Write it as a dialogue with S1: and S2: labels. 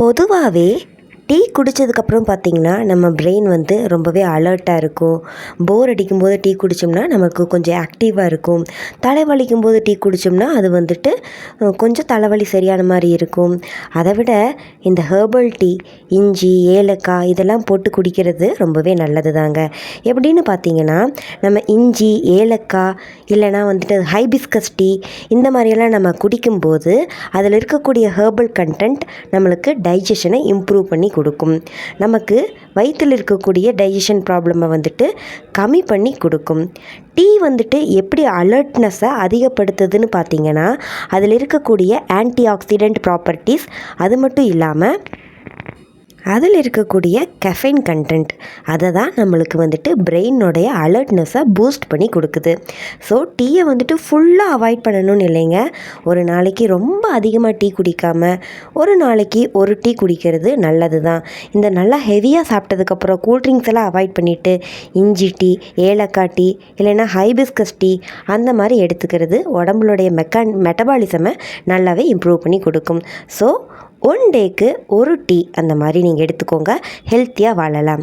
S1: பொதுவாகவே டீ குடித்ததுக்கப்புறம் பார்த்திங்கன்னா நம்ம பிரெயின் வந்து ரொம்பவே அலர்ட்டாக இருக்கும். போர் அடிக்கும்போது டீ குடித்தோம்னா நமக்கு கொஞ்சம் ஆக்டிவாக இருக்கும். தலைவலிக்கும் போது டீ குடித்தோம்னா அது வந்துட்டு கொஞ்சம் தலைவலி சரியான மாதிரி இருக்கும். அதை விட இந்த ஹெர்பல் டீ, இஞ்சி, ஏலக்காய் இதெல்லாம் போட்டு குடிக்கிறது ரொம்பவே நல்லது தாங்க. எப்படின்னு பார்த்திங்கன்னா, நம்ம இஞ்சி, ஏலக்காய் இல்லைனா வந்துட்டு ஹைபிஸ்கஸ் டீ இந்த மாதிரியெல்லாம் நம்ம குடிக்கும்போது அதில் இருக்கக்கூடிய ஹெர்பல் கண்டென்ட் நம்மளுக்கு டைஜஷனை இம்ப்ரூவ் பண்ணி கொடுக்கும். நமக்கு வயிற்றில் இருக்கக்கூடிய டைஜஷன் ப்ராப்ளமை வந்துட்டு கம்மி பண்ணி கொடுக்கும். டீ வந்துட்டு எப்படி அலர்ட்னஸை அதிகப்படுத்துதுன்னு பார்த்திங்கன்னா, அதில் இருக்கக்கூடிய ஆன்டி ஆக்சிடென்ட் ப்ராப்பர்ட்டிஸ், அது மட்டும் இல்லாமல் அதில் இருக்கக்கூடிய கெஃபைன் கண்டென்ட் அதை தான் நம்மளுக்கு வந்துட்டு பிரெயினோடைய அலர்ட்னஸை பூஸ்ட் பண்ணி கொடுக்குது. ஸோ டீயை வந்துட்டு ஃபுல்லாக அவாய்ட் பண்ணணும்னு இல்லைங்க. ஒரு நாளைக்கு ரொம்ப அதிகமாக டீ குடிக்காமல் ஒரு நாளைக்கு ஒரு டீ குடிக்கிறது நல்லது தான். இந்த நல்லா ஹெவியாக சாப்பிட்டதுக்கப்புறம் கூல்ட்ரிங்க்ஸ் எல்லாம் அவாய்ட் பண்ணிவிட்டு இஞ்சி டீ, ஏலக்காய் டீ இல்லைன்னா ஹைபிஸ்கஸ் டீ அந்த மாதிரி எடுத்துக்கிறது உடம்புடைய மெட்டபாலிசமை நல்லாவே இம்ப்ரூவ் பண்ணி கொடுக்கும். ஸோ 1 டேக்கு ஒரு டீ அந்த மாதிரி நீங்கள் எடுத்துக்கோங்க. ஹெல்த்தியாக வாழலாம்.